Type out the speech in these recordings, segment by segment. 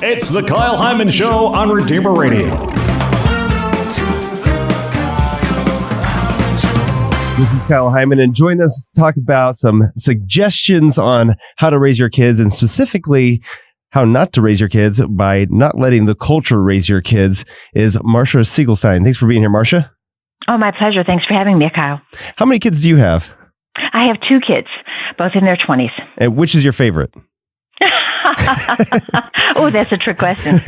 It's the Kyle Hyman Show on Redeemer Radio. This is Kyle Hyman, and join us to talk about some suggestions on how to raise your kids, and specifically how not to raise your kids by not letting the culture raise your kids, is Marcia Segelstein. Thanks for being here, Marcia. Oh, my pleasure. Thanks for having me, Kyle. How many kids do you have? I have 2 kids, both in their 20s. And which is your favorite? Oh, that's a trick question.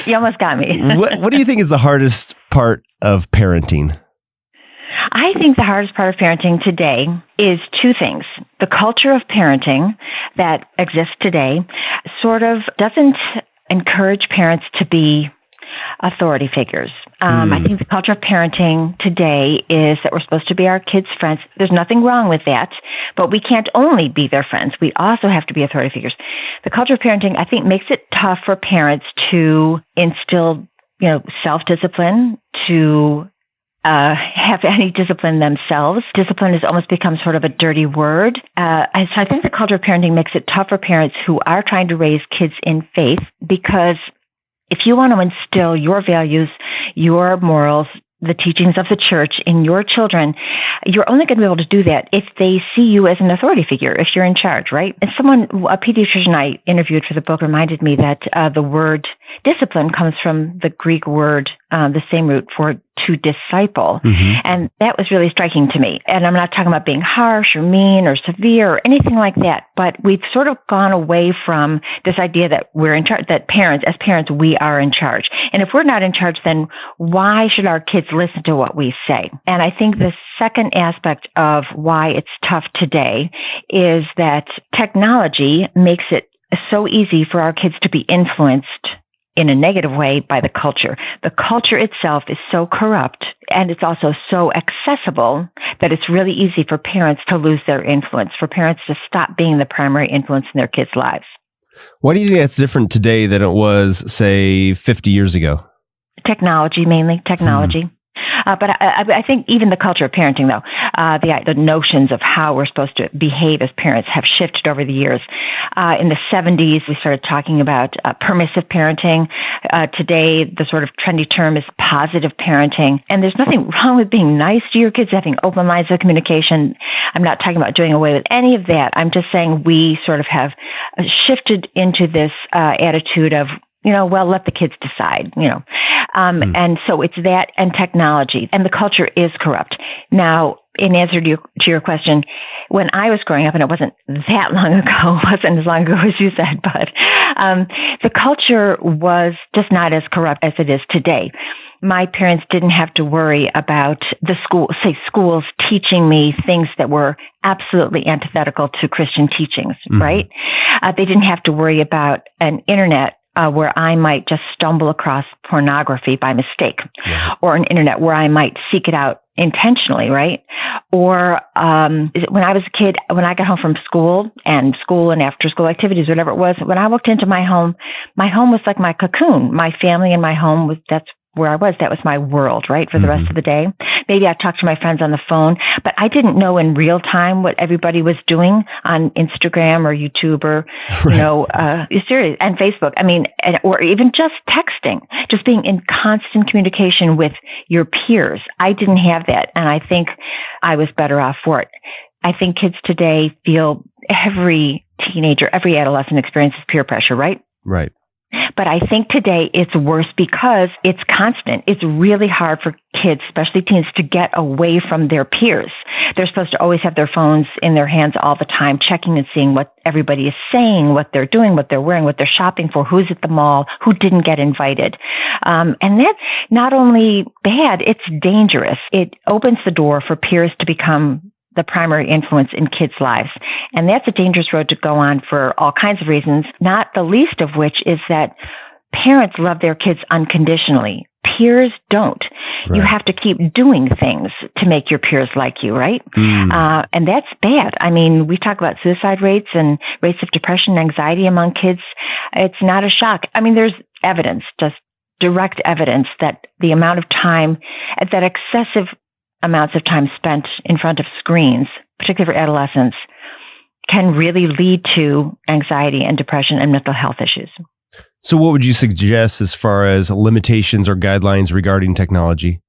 You almost got me. What do you think is the hardest part of parenting? I think the hardest part of parenting today is 2 things. The culture of parenting that exists today sort of doesn't encourage parents to be authority figures. I think the culture of parenting today is that we're supposed to be our kids' friends. There's nothing wrong with that, but we can't only be their friends. We also have to be authority figures. The culture of parenting, I think, makes it tough for parents to instill, self-discipline, to have any discipline themselves. Discipline has almost become sort of a dirty word. So I think the culture of parenting makes it tough for parents who are trying to raise kids in faith, because if you want to instill your values, your morals, the teachings of the church in your children, you're only going to be able to do that if they see you as an authority figure, if you're in charge, right? And a pediatrician I interviewed for the book reminded me that the word discipline comes from the Greek word, the same root for to disciple. Mm-hmm. And that was really striking to me. And I'm not talking about being harsh or mean or severe or anything like that, but we've sort of gone away from this idea that we're in charge, that as parents, we are in charge. And if we're not in charge, then why should our kids listen to what we say? And I think the second aspect of why it's tough today is that technology makes it so easy for our kids to be influenced in a negative way by the culture. The culture itself is so corrupt, and it's also so accessible that it's really easy for parents to lose their influence, for parents to stop being the primary influence in their kids' lives. Why do you think that's different today than it was, say, 50 years ago? Technology, mainly technology. But I think even the culture of parenting, though, the notions of how we're supposed to behave as parents have shifted over the years. In the 70s, we started talking about permissive parenting. Today, the sort of trendy term is positive parenting. And there's nothing wrong with being nice to your kids, having open lines of communication. I'm not talking about doing away with any of that. I'm just saying we sort of have shifted into this attitude of, let the kids decide, And so it's that and technology, and the culture is corrupt. Now, in answer to your question, when I was growing up, and it wasn't that long ago, wasn't as long ago as you said, but the culture was just not as corrupt as it is today. My parents didn't have to worry about schools teaching me things that were absolutely antithetical to Christian teachings, right? They didn't have to worry about an internet where I might just stumble across pornography by mistake, or an internet where I might seek it out intentionally, right? Or when I was a kid, when I got home from school and after school activities, whatever it was, when I walked into my home was like my cocoon. My family and my home that's where I was. That was my world, right, for the rest of the day. Maybe I talked to my friends on the phone, but I didn't know in real time what everybody was doing on Instagram or YouTube or, serious, and Facebook. I mean, or even just texting, just being in constant communication with your peers. I didn't have that, and I think I was better off for it. I think kids today feel every teenager, every adolescent experiences peer pressure, right? Right. But I think today it's worse because it's constant. It's really hard for kids, especially teens, to get away from their peers. They're supposed to always have their phones in their hands all the time, checking and seeing what everybody is saying, what they're doing, what they're wearing, what they're shopping for, who's at the mall, who didn't get invited. And that's not only bad, it's dangerous. It opens the door for peers to become the primary influence in kids' lives. And that's a dangerous road to go on for all kinds of reasons, not the least of which is that parents love their kids unconditionally. Peers don't. Right. You have to keep doing things to make your peers like you, right? And that's bad. I mean, we talk about suicide rates and rates of depression and anxiety among kids. It's not a shock. I mean, there's evidence, just direct evidence that the amount of time, that excessive amounts of time spent in front of screens, particularly for adolescents, can really lead to anxiety and depression and mental health issues. So what would you suggest as far as limitations or guidelines regarding technology?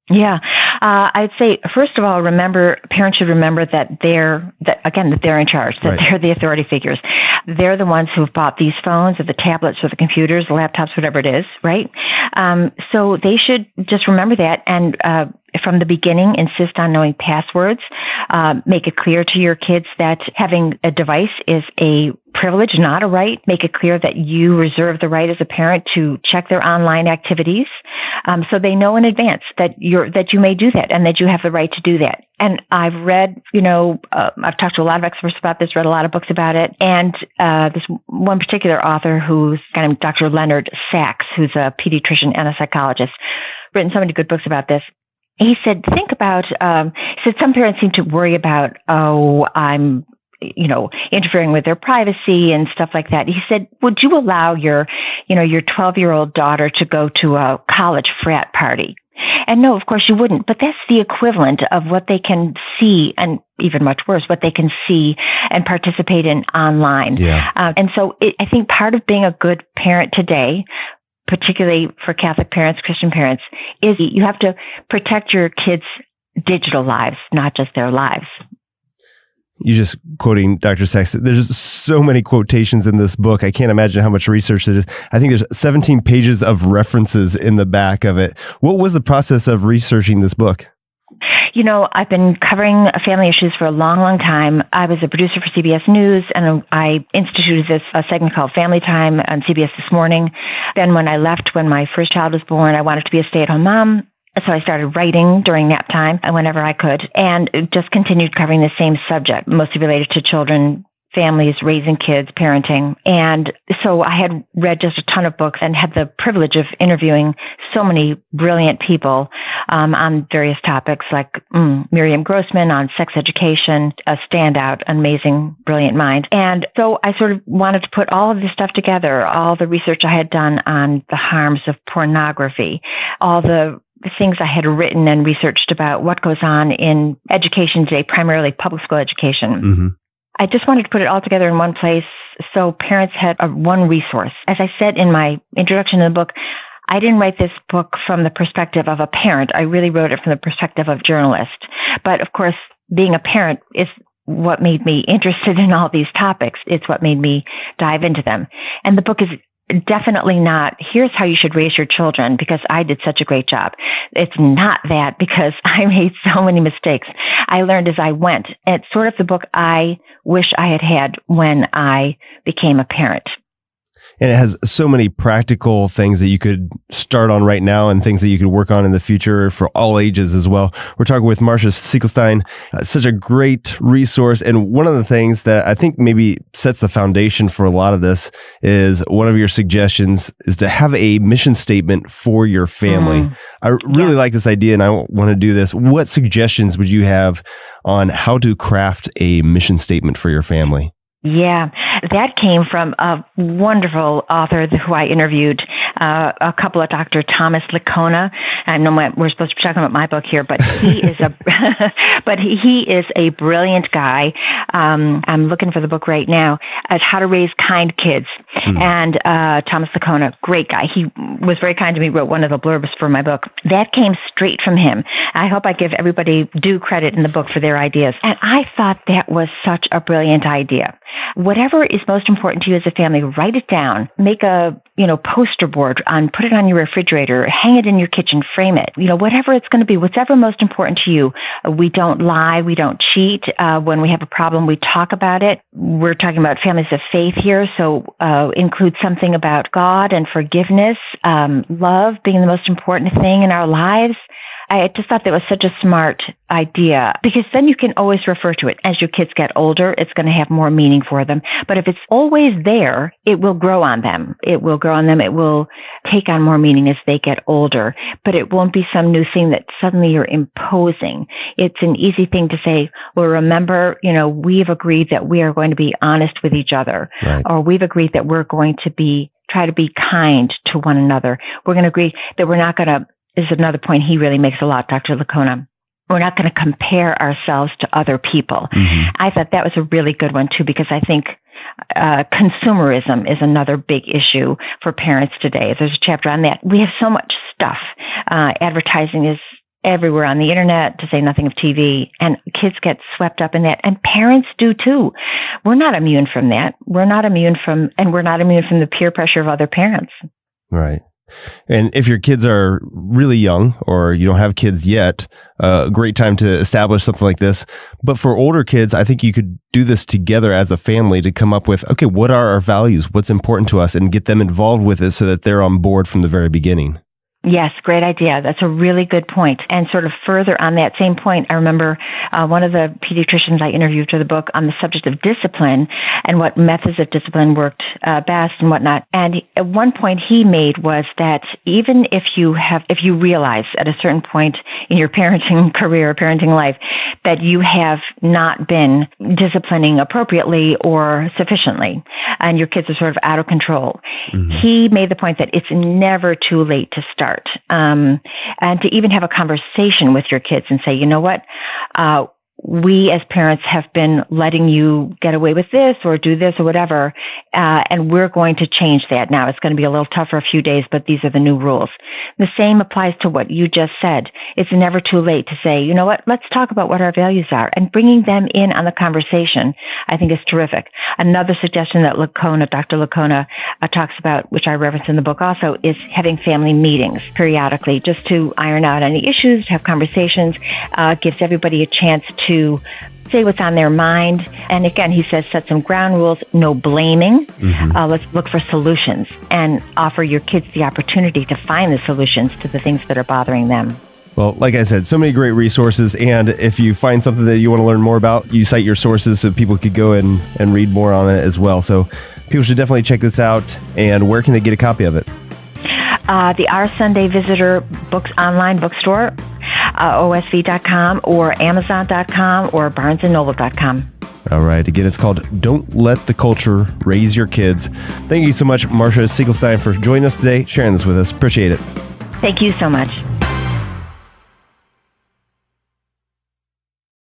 Yeah. I'd say, first of all, parents should remember that they're in charge, that they're the authority figures. They're the ones who've bought these phones or the tablets or the computers, the laptops, whatever it is, right? So they should just remember that and from the beginning, insist on knowing passwords. Make it clear to your kids that having a device is a privilege, not a right. Make it clear that you reserve the right as a parent to check their online activities, so they know in advance that you may do that and that you have the right to do that. And I've read, I've talked to a lot of experts about this, read a lot of books about it, and this one particular author who's kind of Dr. Leonard Sachs, who's a pediatrician and a psychologist, written so many good books about this. He said, think about, some parents seem to worry about, I'm, interfering with their privacy and stuff like that. He said, would you allow your 12-year-old daughter to go to a college frat party? And no, of course you wouldn't. But that's the equivalent of what they can see, and even much worse, what they can see and participate in online. Yeah. And so I think part of being a good parent today, particularly for Catholic parents, Christian parents, is you have to protect your kids' digital lives, not just their lives. You just quoting Dr. Sachs. There's so many quotations in this book. I can't imagine how much research there is. I think there's 17 pages of references in the back of it. What was the process of researching this book? I've been covering family issues for a long, long time. I was a producer for CBS News, and I instituted this segment called Family Time on CBS This Morning. Then when I left, when my first child was born, I wanted to be a stay-at-home mom. So I started writing during nap time whenever I could, and just continued covering the same subject, mostly related to children, families, raising kids, parenting. And so I had read just a ton of books and had the privilege of interviewing so many brilliant people on various topics, like Miriam Grossman on sex education, a standout, amazing, brilliant mind. And so I sort of wanted to put all of this stuff together, all the research I had done on the harms of pornography, all the things I had written and researched about what goes on in education today, primarily public school education. Mm-hmm. I just wanted to put it all together in one place so parents had one resource. As I said in my introduction to the book, I didn't write this book from the perspective of a parent. I really wrote it from the perspective of a journalist. But of course, being a parent is what made me interested in all these topics. It's what made me dive into them. And the book is definitely not, here's how you should raise your children because I did such a great job. It's not that because I made so many mistakes. I learned as I went. It's sort of the book I wish I had had when I became a parent. And it has so many practical things that you could start on right now and things that you could work on in the future for all ages as well. We're talking with Marcia Segelstein, such a great resource. And one of the things that I think maybe sets the foundation for a lot of this is one of your suggestions is to have a mission statement for your family. I really like this idea and I want to do this. What suggestions would you have on how to craft a mission statement for your family? Yeah, that came from a wonderful author who I interviewed, a couple of Dr. Thomas Licona. I know we're supposed to be talking about my book here, but he is he is a brilliant guy. I'm looking for the book right now, How to Raise Kind Kids. And Thomas Licona, great guy. He was very kind to me, wrote one of the blurbs for my book. That came straight from him. I hope I give everybody due credit in the book for their ideas. And I thought that was such a brilliant idea. Whatever is most important to you as a family, write it down. Make a poster board put it on your refrigerator, hang it in your kitchen, frame it. Whatever it's going to be, whatever most important to you. We don't lie, we don't cheat. When we have a problem, we talk about it. We're talking about families of faith here, so include something about God and forgiveness, love being the most important thing in our lives. I just thought that was such a smart idea because then you can always refer to it. As your kids get older, it's going to have more meaning for them. But if it's always there, it will grow on them. It will grow on them. It will take on more meaning as they get older. But it won't be some new thing that suddenly you're imposing. It's an easy thing to say, well, remember, we've agreed that we are going to be honest with each other. Right. Or we've agreed that we're going to try to be kind to one another. We're going to agree that we're not going to, this is another point he really makes a lot, Dr. Licona. We're not going to compare ourselves to other people. Mm-hmm. I thought that was a really good one, too, because I think Consumerism is another big issue for parents today. There's a chapter on that. We have so much stuff. Advertising is everywhere on the internet, to say nothing of TV, and kids get swept up in that, and parents do too. We're not immune from that. We're not immune from the peer pressure of other parents. Right. And if your kids are really young or you don't have kids yet, a great time to establish something like this. But for older kids, I think you could do this together as a family to come up with, okay, what are our values? What's important to us? And get them involved with it so that they're on board from the very beginning. Yes, great idea. That's a really good point. And sort of further on that same point, I remember one of the pediatricians I interviewed for the book on the subject of discipline and what methods of discipline worked best and whatnot. And at one point he made was that even if you realize at a certain point in your parenting career, parenting life, that you have not been disciplining appropriately or sufficiently, and your kids are sort of out of control, he made the point that it's never too late to start. And to even have a conversation with your kids and say, you know what, we as parents have been letting you get away with this or do this or whatever, and we're going to change that now. It's going to be a little tough for a few days, but these are the new rules. The same applies to what you just said. It's never too late to say, you know what, let's talk about what our values are, and bringing them in on the conversation, I think, is terrific. Another suggestion that Dr. Lacona talks about, which I reference in the book also, is having family meetings periodically just to iron out any issues, have conversations, gives everybody a chance to say what's on their mind. And again, he says, set some ground rules, no blaming. Let's look for solutions and offer your kids the opportunity to find the solutions to the things that are bothering them. Well, like I said, so many great resources. And if you find something that you want to learn more about, you cite your sources so people could go and read more on it as well. So people should definitely check this out. And where can they get a copy of it? The Our Sunday Visitor Books online bookstore, osv.com or amazon.com or barnesandnoble.com. All right. Again, it's called Don't Let the Culture Raise Your Kids. Thank you so much, Marcia Segelstein, for joining us today, sharing this with us. Appreciate it. Thank you so much.